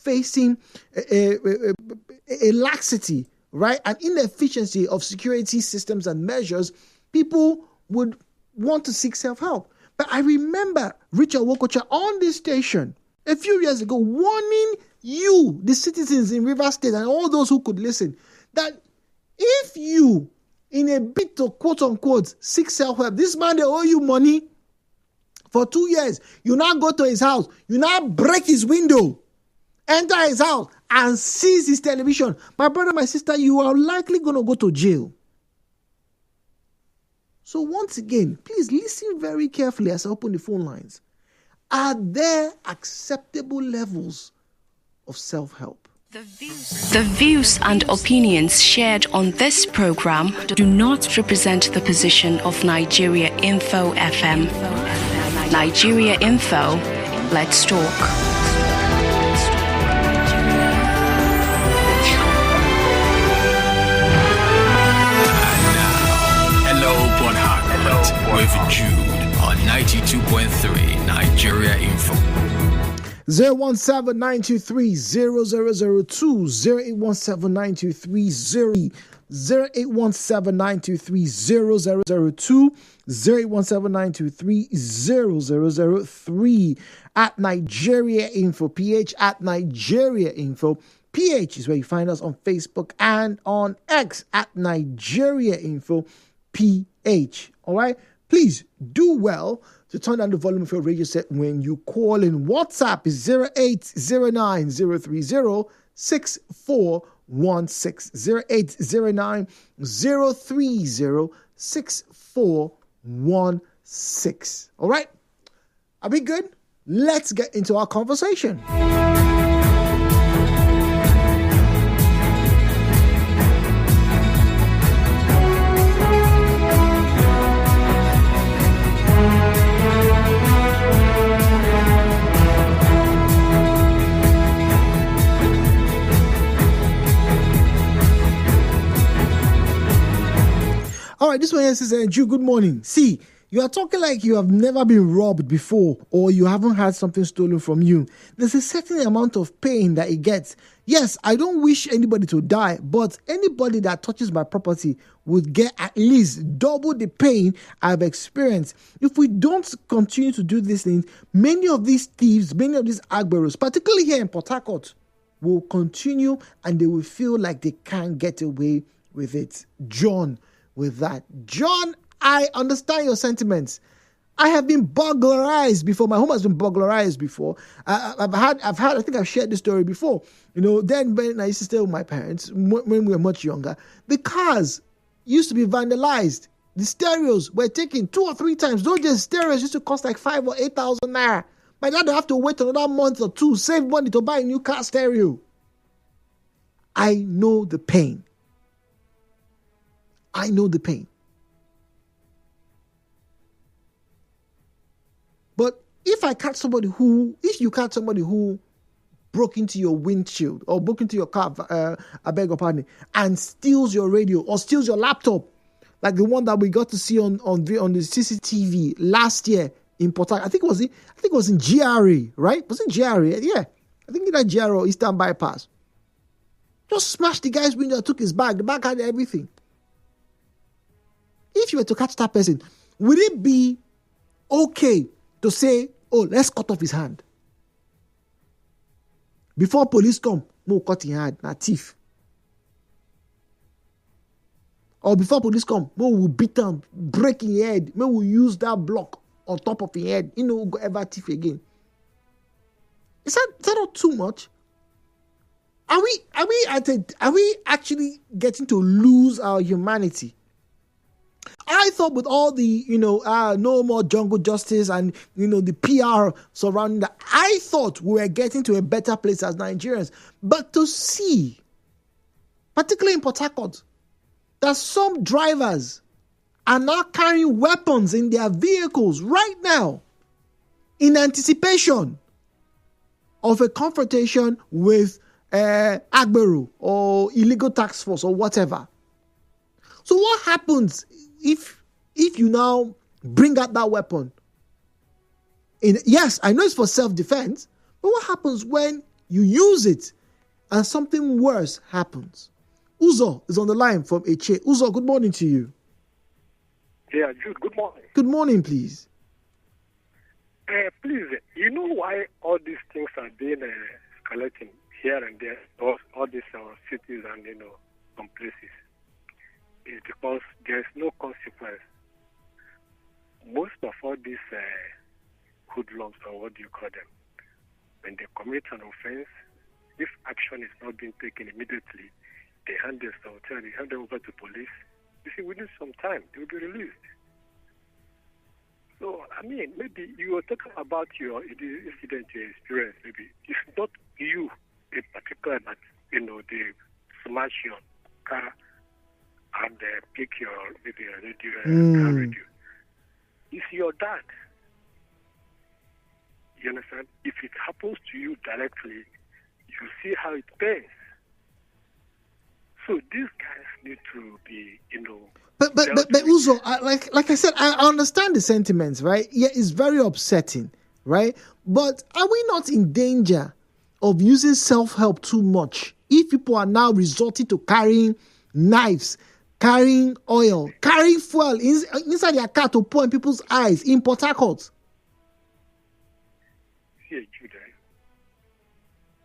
facing a laxity, right, an inefficiency of security systems and measures, people would want to seek self-help. But I remember Richard Wokocha on this station a few years ago warning you, the citizens in Rivers State, and all those who could listen, that if you, in a bit to quote-unquote seek self-help, this man, they owe you money for 2 years. You now go to his house, you now break his window, enter his house, and seize his television. My brother, my sister, you are likely going to go to jail. So once again, please listen very carefully as I open the phone lines. Are there acceptable levels of self-help? The views and opinions shared on this program do not represent the position of Nigeriainfo FM. Nigeriainfo, let's talk. With Jude on 92.3 Nigeria Info. 017-923-0002, 081792300, 08179230002, 08179230003, at Nigeriainfo PH, at Nigeriainfo PH is where you find us on Facebook and on X at Nigeriainfo PH. All right, please do well to turn down the volume of your radio set when you call in. WhatsApp is 0809-030-6416, 0809-030-6416. All right, are we good? Let's get into our conversation. All right, this one here says, Drew, good morning. See, you are talking like you have never been robbed before or you haven't had something stolen from you. There's a certain amount of pain that it gets. Yes, I don't wish anybody to die, but anybody that touches my property would get at least double the pain I've experienced. If we don't continue to do these things, many of these thieves, many of these agberos, particularly here in Port Harcourt, will continue and they will feel like they can't get away with it. John, with that. John, I understand your sentiments. I have been burglarized before. My home has been burglarized before. I think I've shared this story before. You know, then when I used to stay with my parents, when we were much younger, the cars used to be vandalized. The stereos were taken 2 or 3 times. Those just stereos used to cost like 5,000 or 8,000 naira. My dad would have to wait another month or 2, save money to buy a new car stereo. I know the pain. I know the pain. But if you catch somebody who broke into your windshield or broke into your car, I beg your pardon, and steals your radio or steals your laptop, like the one that we got to see on the CCTV last year in Port Harcourt. I think it was in GRA, right? Was it GRA? Yeah. I think that GRA or Eastern Bypass. Just smashed the guy's window, took his bag. The bag had everything. If you were to catch that person, would it be okay to say, oh, let's cut off his hand? Before police come, no cut his hand, not thief. Or before police come, no, we'll beat him, break his head, no, we'll use that block on top of his head, we'll go ever thief again. Is that not too much? Are we actually getting to lose our humanity? I thought with all the, no more jungle justice and, the PR surrounding that, I thought we were getting to a better place as Nigerians. But to see, particularly in Port Harcourt, that some drivers are now carrying weapons in their vehicles right now in anticipation of a confrontation with Agbero or illegal tax force or whatever. So what happens if you now bring out that weapon? Yes, I know it's for self-defense, but what happens when You use it and something worse happens. Uzo is on the line from Eche. Uzo, good morning to you. Yeah, Jude, good morning. Good morning, please. Please, you know why all these things are being escalating here and there, all these cities and, some places? Is because there's no consequence. Most of all these hoodlums, or what do you call them, when they commit an offense, if action is not being taken immediately, they hand them over to police. You see, within some time, they will be released. So, maybe you were talking about your incident, your experience. Maybe it's not you in particular that, they smash your car and pick your radio, car radio. It's your dad. You understand? If it happens to you directly, you see how it pains. So these guys need to be, But Uzo, like I said, I understand the sentiments, right? Yeah, it's very upsetting, right? But are we not in danger of using self-help too much if people are now resorting to carrying knives, carrying oil, carrying fuel inside their car to pour in people's eyes in Port Harcourt? See, Jude,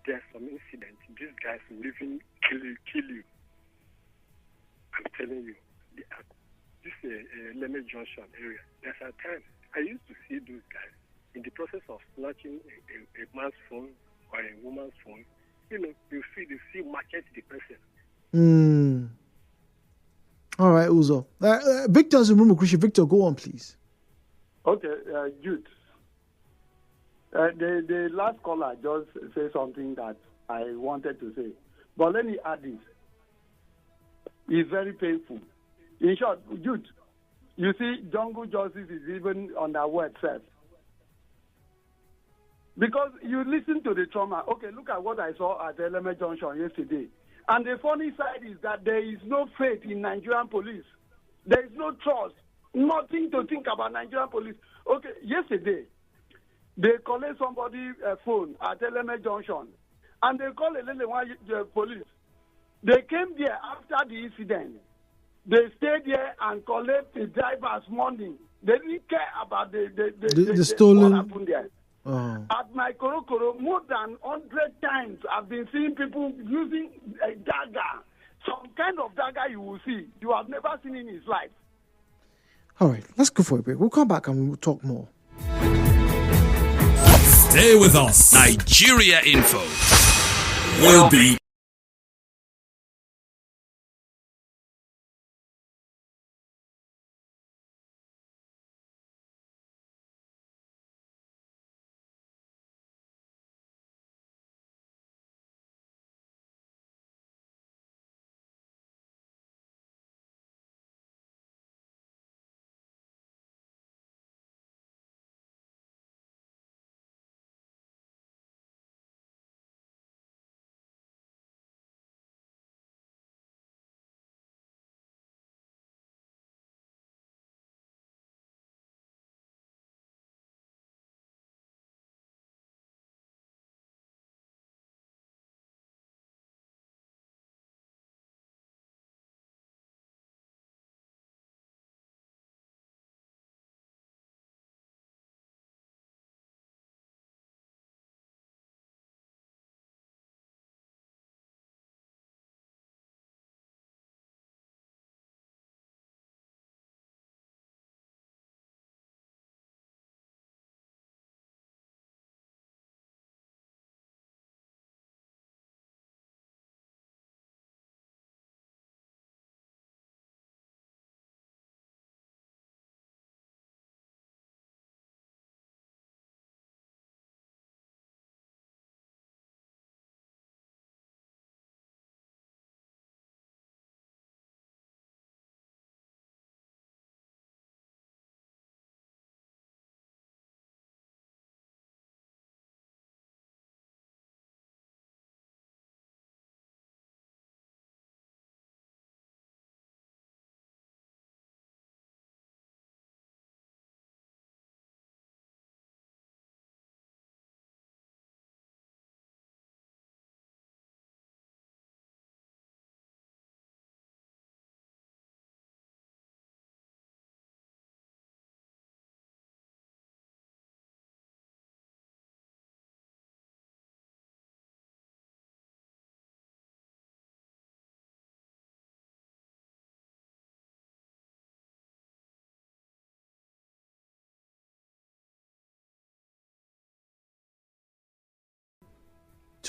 there's some incidents. These guys living kill you. I'm telling you. This Lemon Junction area, there's a time I used to see those guys in the process of snatching a man's phone or a woman's phone. You see market the person. All right, Uzo. Victor's in Rumukushi. Victor, go on, please. Okay, Jude. The last caller just said something that I wanted to say. But let me add this. It's very painful. In short, Jude, you see, jungle justice is even on that word itself. Because you listen to the trauma. Okay, look at what I saw at Eleme Junction yesterday. And the funny side is that there is no faith in Nigerian police. There is no trust. Nothing to think about Nigerian police. Okay, yesterday, they collect somebody's phone at Eleme Junction. And they call the police. They came there after the incident. They stayed there and collect the driver's money. They didn't care about the stolen. What happened there. At my Korokoro, more than 100 times I've been seeing people using a dagger. Some kind of dagger you will see. You have never seen in his life. All right, let's go for a break. We'll come back and we'll talk more. Stay with us. Nigeriainfo. We'll be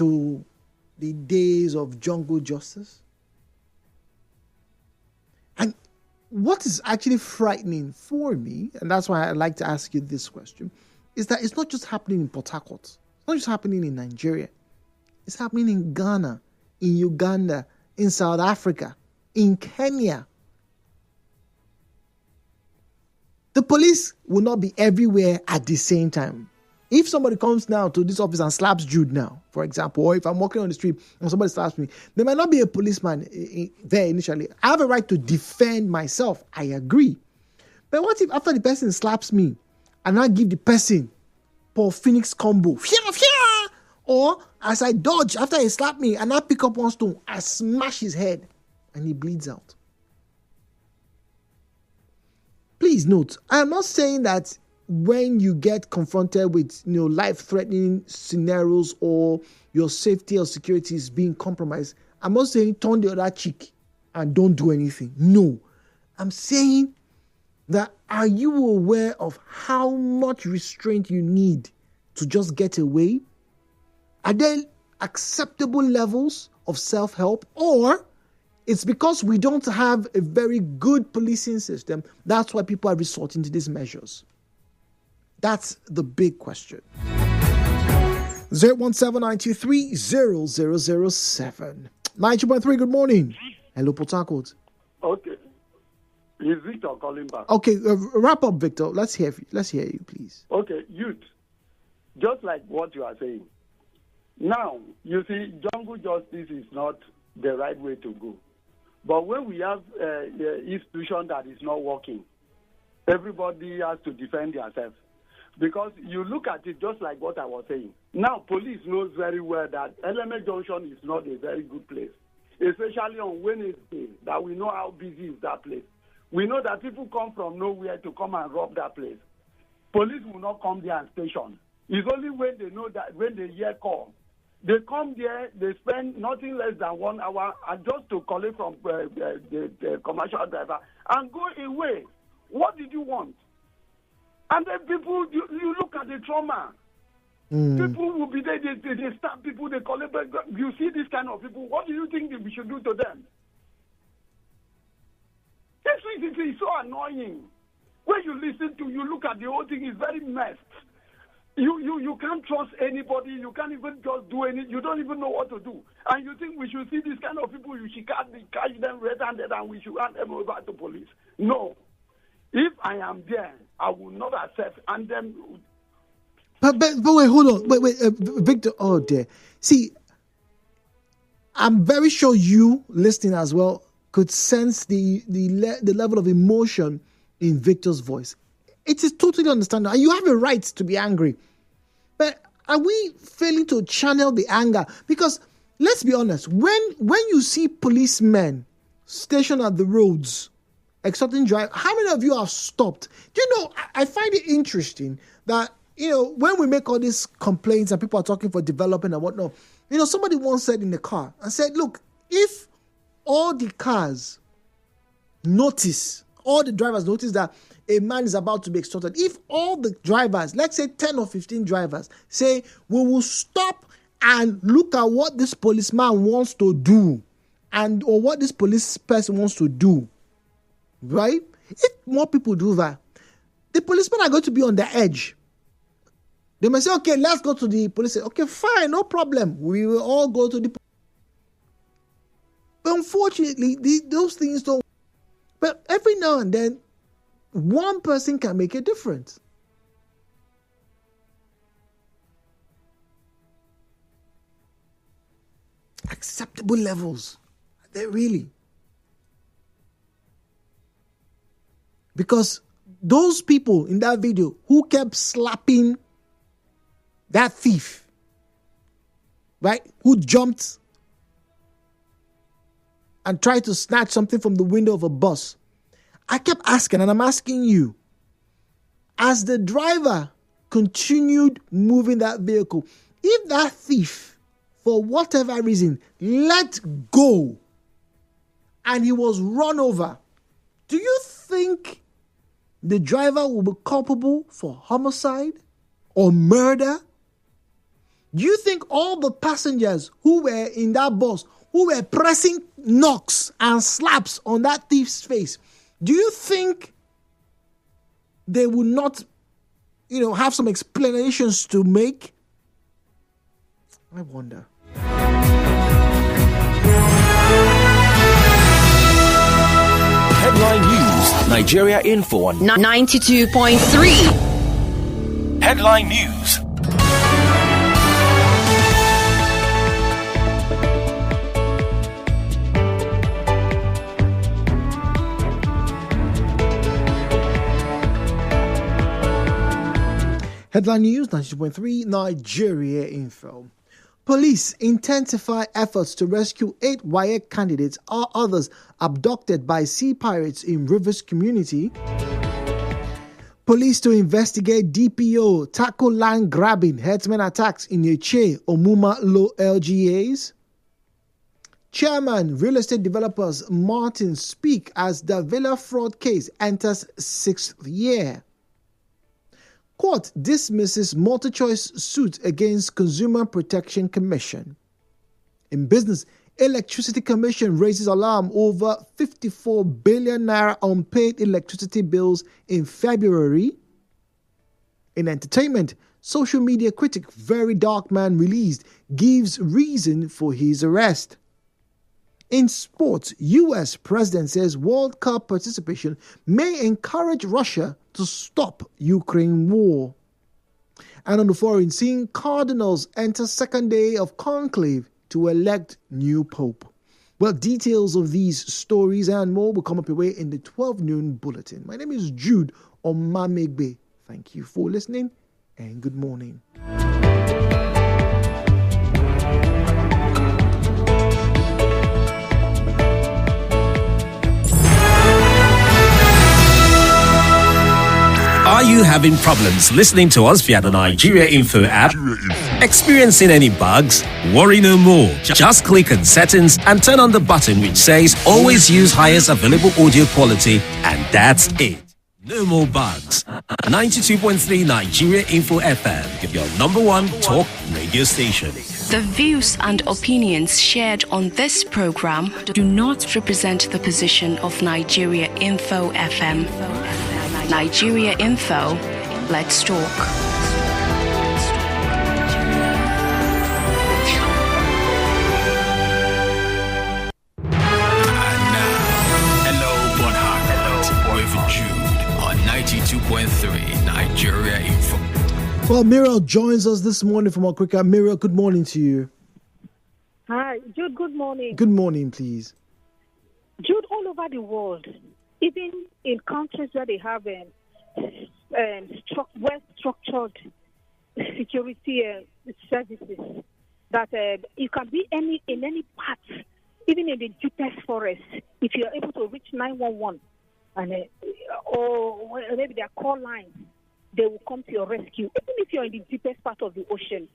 to the days of jungle justice? And what is actually frightening for me, and that's why I'd like to ask you this question, is that it's not just happening in Port Harcourt. It's not just happening in Nigeria. It's happening in Ghana, in Uganda, in South Africa, in Kenya. The police will not be everywhere at the same time. If somebody comes now to this office and slaps Jude now, for example, or if I'm walking on the street and somebody slaps me, there might not be a policeman there initially. I have a right to defend myself. I agree. But what if after the person slaps me, and I give the person Paul Phoenix combo, or as I dodge after he slapped me and I pick up one stone, I smash his head and he bleeds out? Please note, I am not saying that when you get confronted with life-threatening scenarios or your safety or security is being compromised, I'm not saying turn the other cheek and don't do anything. No, I'm saying that are you aware of how much restraint you need to just get away? Are there acceptable levels of self-help, or it's because we don't have a very good policing system, that's why people are resorting to these measures? That's the big question. 017-923-0007. 92.3, good morning. Hello, Port Harcourt. Okay. Is Victor calling back? Okay, wrap up, Victor. Let's hear you, please. Okay, youth. Just like what you are saying. Now, you see, jungle justice is not the right way to go. But when we have an institution that is not working, everybody has to defend themselves. Because you look at it just like what I was saying. Now, police knows very well that LMA Junction is not a very good place, especially on Wednesday, that we know how busy is that place. We know that people come from nowhere to come and rob that place. Police will not come there and station. It's only when they know that, when they hear call, they come there, they spend nothing less than 1 hour just to collect from the commercial driver and go away. What did you want? And then people, you look at the trauma. People will be there, they stab people, they collect. You see this kind of people, what do you think we should do to them? This is so annoying. When you listen to, you look at the whole thing, it's very messed. You can't trust anybody. You can't even just do anything. You don't even know what to do. And you think we should see this kind of people, you should catch them red-handed and we should hand them over to police. No. If I am there, I will not accept. And then... But wait, hold on. Wait, Victor, oh dear. See, I'm very sure you, listening as well, could sense the level of emotion in Victor's voice. It is totally understandable. And you have a right to be angry. But are we failing to channel the anger? Because let's be honest, when you see policemen stationed at the roads, extorting drive, how many of you have stopped? Do you know, I find it interesting that, when we make all these complaints and people are talking for development and whatnot, somebody once said in the car and said, look, if all the drivers notice that a man is about to be extorted, if all the drivers, let's say 10 or 15 drivers, say, we will stop and look at what this policeman wants to do or what this police person wants to do, right? If more people do that, the policemen are going to be on the edge. They may say, okay, let's go to the police. Okay, fine, no problem. We will all go to the police. But unfortunately, those things don't. But every now and then, one person can make a difference. Acceptable levels. They really. Because those people in that video who kept slapping that thief, right, who jumped and tried to snatch something from the window of a bus, I kept asking, and I'm asking you, as the driver continued moving that vehicle, if that thief, for whatever reason, let go and he was run over, do you think the driver will be culpable for homicide or murder? Do you think all the passengers who were in that bus, who were pressing knocks and slaps on that thief's face, do you think they would not, have some explanations to make? I wonder. Headline News, Nigeriainfo on 92.3. Headline News. Headline News 92.3 Nigeriainfo. Police intensify efforts to rescue 8 WAEC candidates or others abducted by sea pirates in Rivers community. Police to investigate DPO, tackle land grabbing, herdsmen attacks in Eche, Omuma Low LGAs. Chairman, real estate developers Martin speak as the Villa fraud case enters 6th year. Court dismisses multi-choice suit against Consumer Protection Commission. In business, Electricity Commission raises alarm over 54 billion naira unpaid electricity bills in February. In entertainment, social media critic Very Dark Man released gives reason for his arrest. In sports, U.S. president says World Cup participation may encourage Russia to stop Ukraine war. And on the foreign scene, cardinals enter second day of conclave to elect new pope. Well, details of these stories and more will come up your way in the 12 noon bulletin. My name is Jude Omamegbe. Thank you for listening and good morning. Are you having problems listening to us via the Nigeriainfo app? Experiencing any bugs? Worry no more. Just click on settings and turn on the button which says always use highest available audio quality, and that's it. No more bugs. 92.3 Nigeriainfo FM, your number one talk radio station. The views and opinions shared on this program do not represent the position of Nigeriainfo FM. Nigeriainfo, let's talk. And now, hello, Bonhart, with Jude on 92.3 Nigeriainfo. Well, Muriel joins us this morning from Okrika. Muriel, good morning to you. Hi, Jude, good morning. Good morning, please. Jude, all over the world, even in countries where they have well-structured security services, that you can be in any part, even in the deepest forest, if you are able to reach 911, and or maybe their call lines, they will come to your rescue. Even if you're in the deepest part of the ocean,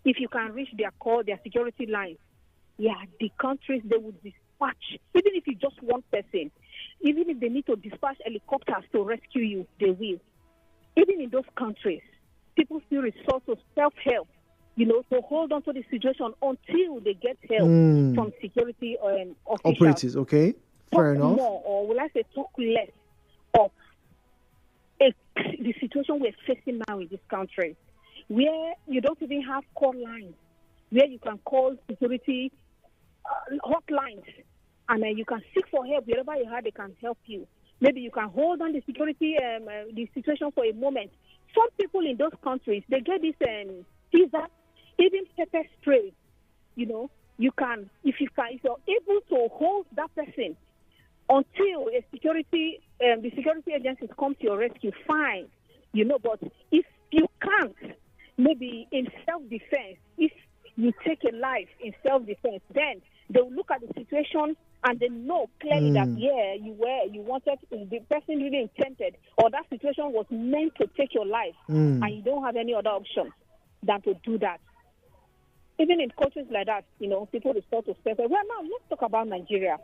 if you can reach their security lines, the countries, they would dispatch, even if it's just one person, even if they need to dispatch helicopters to rescue you, they will. Even in those countries, people still resort to self-help, to hold on to the situation until they get help from security officials. Operatives, okay? Fair enough. More, or will I say talk less of the situation we're facing now in this country, where you don't even have call lines, where you can call security hotlines, and you can seek for help wherever you are. They can help you. Maybe you can hold on the security, the situation for a moment. Some people in those countries, they get this teaser, even pepper spray. You can, if you're able to hold that person until the security agencies come to your rescue, fine. But if you can't, maybe in self-defense, if you take a life in self-defense, then they will look at the situation and they know clearly that, you wanted, the person really intended, or that situation was meant to take your life, and you don't have any other option than to do that. Even in countries like that, people resort to self. Well, now, let's talk about Nigeria.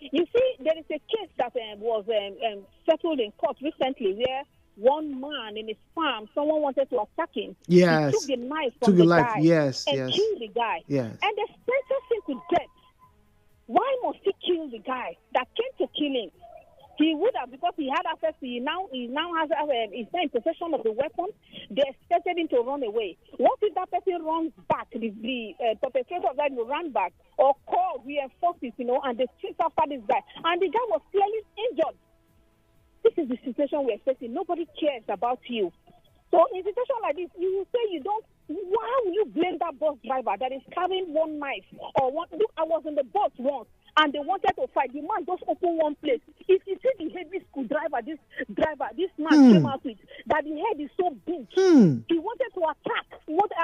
You see, there is a case that was settled in court recently where one man in his farm, someone wanted to attack him. Yes. He took the knife from the guy Yes, and yes. killed the guy. Yes. And they sentenced him to death. Why must he kill the guy that came to kill him? He would have, because he had access to, he now has he's now in possession of the weapon. They expected him to run away. What if that person runs back? The perpetrator of that will run back or call reinforces, and they chase after this guy. And the guy was clearly injured. This is the situation we're facing. Nobody cares about you. So in a situation like this, you will say why will you blame that bus driver that is carrying one knife or one? Look, I was in the bus once and they wanted to fight. The man just opened one place. If you see the heavy screwdriver, this man came out with, that the head is so big. He wanted to attack.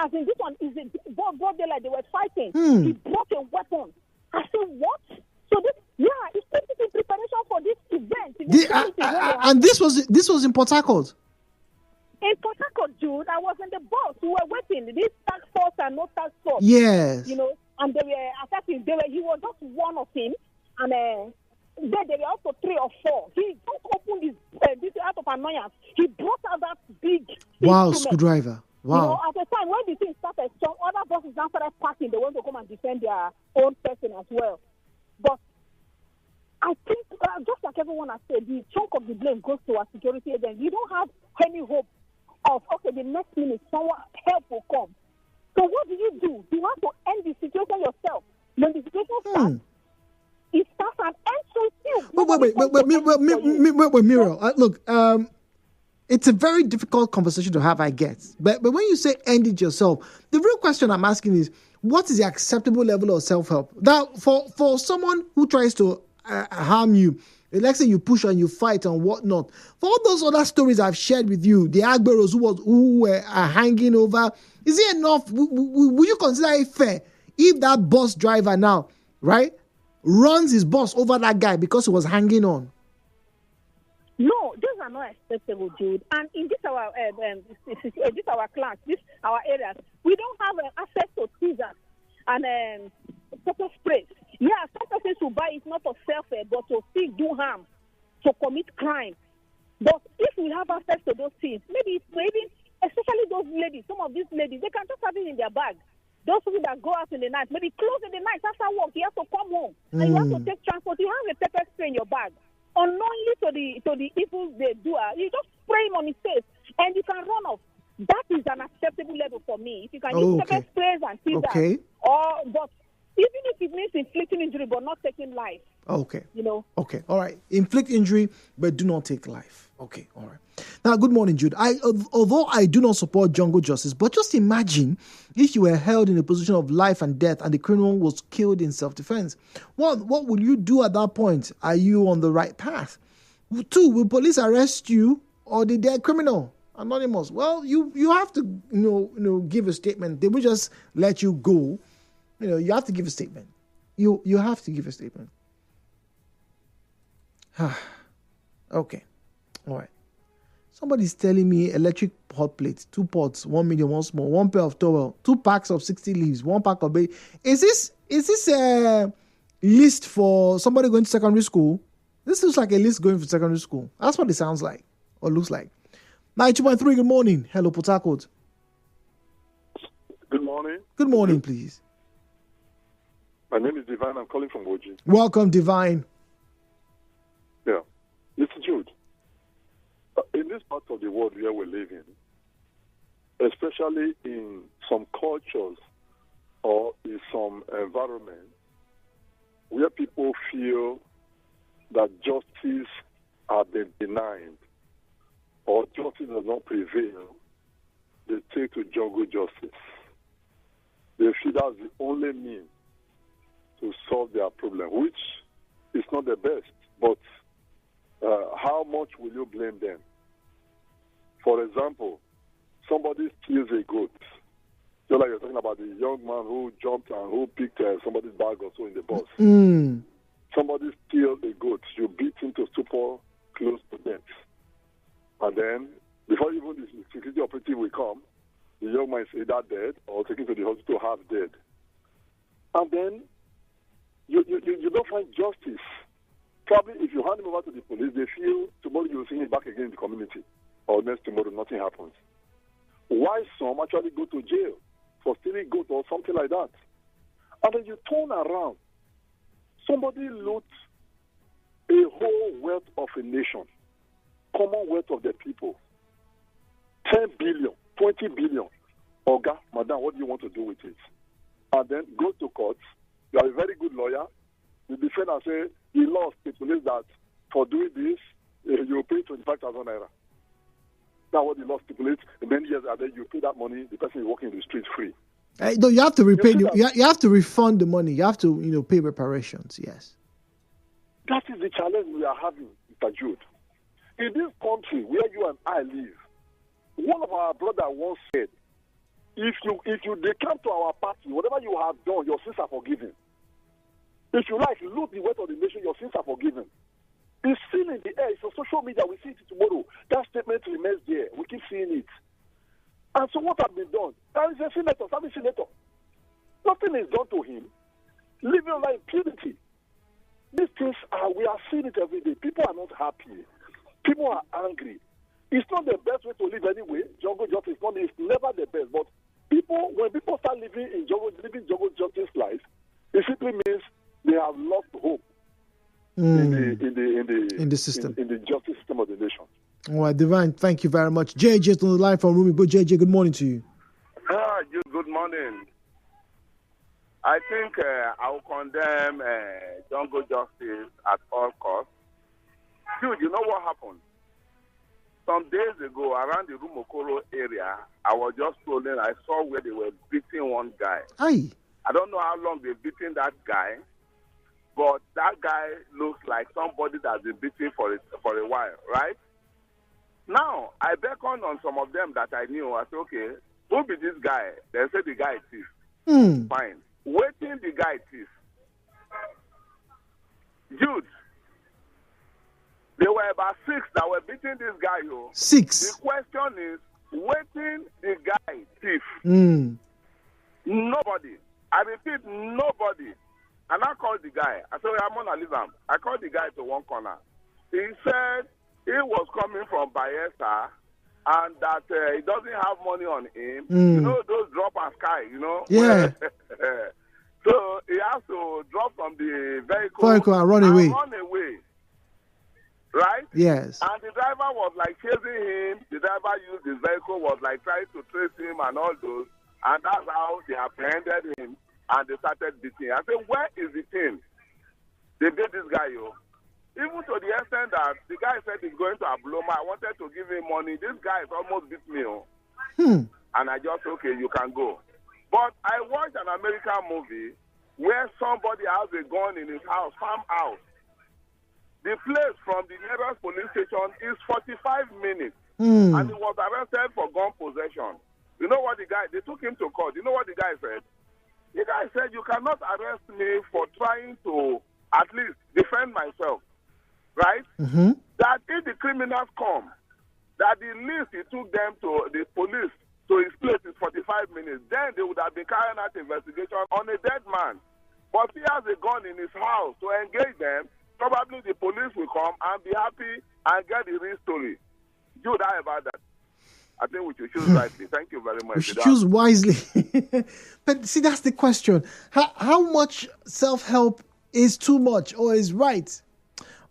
As in this one is a broad day, like they were fighting. He brought a weapon. I said, what? So it's in preparation for this event. And this was in Port Harcourt. In Port Harcourt, Jude, I was in the bus. We were waiting. This task force and no task force. Yes. And they were attacking. He was just one of them. And then there were also 3 or 4. He just opened this out of annoyance. He brought out that big screwdriver. Wow. At the time when the thing started, some other buses now started parking. They want to come and defend their own person as well. But I think, just like everyone has said, the chunk of the blame goes to our security agents. You don't have any hope of, the next minute, help will come. So what do? You have to end the situation yourself. When the situation starts, it starts and ends with you. Wait, Miro. Look, it's a very difficult conversation to have, I guess. But when you say end it yourself, the real question I'm asking is, what is the acceptable level of self-help? Now, for someone who tries to harm you, let's say you push and you fight and whatnot. For all those other stories I've shared with you, the Agberos who were hanging over, is it enough? Would you consider it fair if that bus driver now, right, runs his bus over that guy because he was hanging on? No, those are not acceptable, Jude. And in this our class, our areas, we don't have access to scissors and pepper spray. Yeah, some persons who buy it not for self, but to still do harm, to commit crime. But if we have access to those things, maybe especially those ladies, some of these ladies, they can just have it in their bag. Those people that go out in the night, maybe close in the night after work, you have to come home and you have to take transport. You have a pepper spray in your bag. Unknowingly to the evils they do, you just spray him on his face and you can run off. That is an acceptable level for me. If you can use pepper sprays and scissors, but even if it means inflicting injury but not taking life. Okay. Okay. All right. Inflict injury but do not take life. Okay. All right. Now, good morning, Jude. Although I do not support jungle justice, but just imagine if you were held in a position of life and death and the criminal was killed in self-defense. One, what will you do at that point? Are you on the right path? 2, will police arrest you or the dead criminal? Anonymous. Well, you have to give a statement. They will just let you go. You have to give a statement. You have to give a statement. Okay. All right. Somebody's telling me electric hot plate, 2 pots, 1 medium, 1 small, 1 pair of towel, 2 packs of 60 leaves, 1 pack of baby. Is this a list for somebody going to secondary school? This looks like a list going for secondary school. That's what it sounds like or looks like. 92.3, good morning. Hello, Port Harcourt. Good morning. Good morning, please. My name is Divine. I'm calling from Woji. Welcome, Divine. Yeah. Mr. Jude, in this part of the world where we live in, especially in some cultures or in some environments where people feel that justice has been denied or justice does not prevail, they take to jungle justice. They feel that's the only means to solve their problem, which is not the best. But how much will you blame them? For example, somebody steals a goat. Just like you're talking about the young man who jumped and who picked somebody's bag or so in the bus. Somebody steals a goat. You beat him to stupor, close to death. And then, before even the security operative will come, the young man is either dead or taken to the hospital half dead. And then, you don't find justice. Probably if you hand him over to the police, they feel tomorrow you will see him back again in the community. or next tomorrow nothing happens. Why some actually go to jail for stealing goat or something like that? And then you turn around, somebody loots a whole wealth of a nation, commonwealth of the people, 10 billion, 20 billion. Oga, madam, what do you want to do with it? And then go to court. You are a very good lawyer. The defender say, the law stipulates that for doing this, you will pay 25,000 naira. That's what the law stipulates. And many years and then you pay that money, the person is walking in the street free. No, you have to repay. You have to refund the money. You have to, pay reparations. Yes. That is the challenge we are having, Mr. Jude. In this country where you and I live, one of our brothers once said, if they come to our party, whatever you have done, your sins are forgiven. If you loot the wealth of the nation, your sins are forgiven. It's still in the air. It's on social media. We see it tomorrow. That statement remains there. We keep seeing it. And so what has been done? There is a senator, serving senator. Nothing is done to him. Living like impunity. These things we are seeing it every day. People are not happy. People are angry. It's not the best way to live anyway. Jungle justice is never the best. But when people start living jungle justice life, it simply means they have lost hope in the system, in the justice system of the nation. All right, Divine, thank you very much. JJ on the line from Rumi. JJ, good morning to you. Good morning. I think I will condemn jungle justice at all costs. Dude, you know what happened? Some days ago, around the Rumokoro area, I was just strolling. I saw where they were beating one guy. Aye. I don't know how long they've beaten that guy, but that guy looks like somebody that's been beaten for a while, right? Now, I beckoned on some of them that I knew. I said, okay, who be this guy? They said the guy is thief. Fine. Waiting the guy thief. Jude, there were about 6 that were beating this guy. 6. The question is, waiting the guy thief. Nobody. I repeat, nobody. And I called the guy. I said, I'm going to leave him. I called the guy to one corner. He said he was coming from Bayelsa and that he doesn't have money on him. You know, those drop and sky, Yeah. So he has to drop from the vehicle and run away. Right? Yes. And the driver was like chasing him. The driver used his vehicle, was like trying to trace him and all those. And that's how they apprehended him and they started beating. I said, where is the thing? They beat this guy, Even to the extent that the guy said he's going to Abloma. I wanted to give him money. This guy almost beat me, And I just, okay, you can go. But I watched an American movie where somebody has a gun in his house, farmhouse. The place from the nearest police station is 45 minutes. And he was arrested for gun possession. You know what they took him to court. You know what the guy said? The guy said, you cannot arrest me for trying to at least defend myself. Right? That if the criminals come, that the least it took them to the police to his place is 45 minutes. Then they would have been carrying out investigation on a dead man. But he has a gun in his house to engage them. Probably the police will come and be happy and get the real story. You die about that. I think we should choose wisely. Thank you very much. We should choose wisely. But see, that's the question. How much self-help is too much or is right?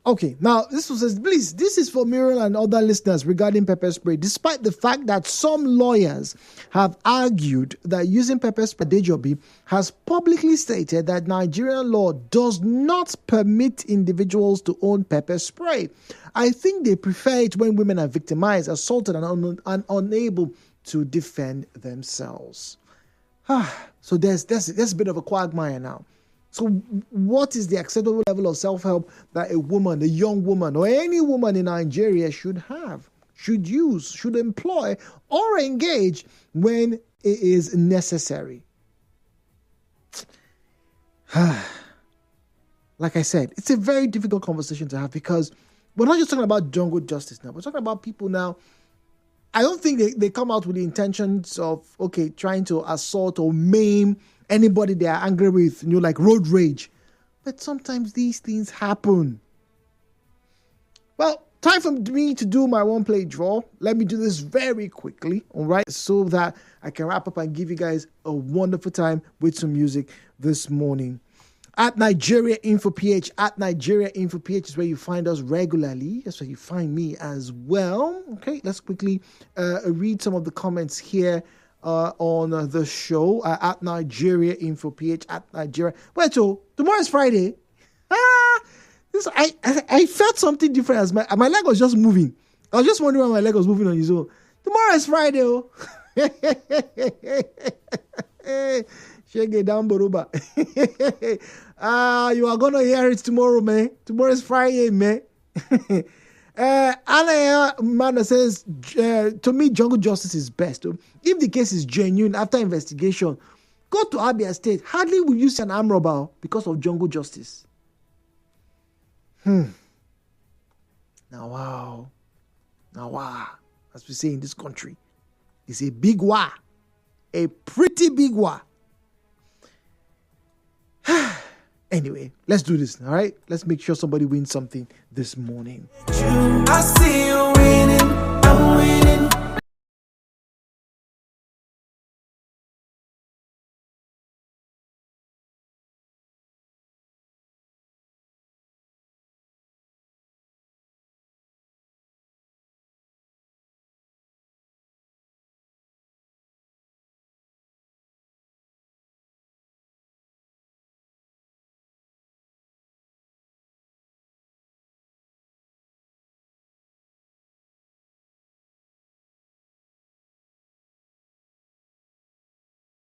Okay, now this is for Muriel and other listeners regarding pepper spray. Despite the fact that some lawyers have argued that using pepper spray, Dejobi has publicly stated that Nigerian law does not permit individuals to own pepper spray. I think they prefer it when women are victimized, assaulted, and unable to defend themselves. So there's a bit of a quagmire now. So what is the acceptable level of self-help that a young woman, or any woman in Nigeria should have, should use, should employ, or engage when it is necessary? Like I said, it's a very difficult conversation to have because we're not just talking about jungle justice now. We're talking about people now. I don't think they come out with the intentions of, trying to assault or maim anybody they are angry with, like road rage. But sometimes these things happen. Well, Time for me to do my one play draw. Let me do this very quickly, all right, so that I can wrap up and give you guys a wonderful time with some music this morning. At Nigeriainfo PH, at Nigeriainfo PH is where you find us regularly. That's where you find me as well. Okay, let's quickly read some of the comments here on the show. At Nigeriainfo PH, at Nigeria. Wait, so tomorrow is Friday. I felt something different as my leg was just moving. I was just wondering why my leg was moving on its own. Tomorrow is Friday. Oh. Shege down Boruba. You are gonna hear it tomorrow, man. Tomorrow is Friday, man. Anna Manda says, to me, jungle justice is best. If the case is genuine after investigation, go to Abia State. Hardly will you see an arm robber because of jungle justice. Now wow, as we say in this country, it's a big wah, a pretty big wah. Anyway, let's do this, all right? Let's make sure somebody wins something this morning. I see you winning, I'm winning.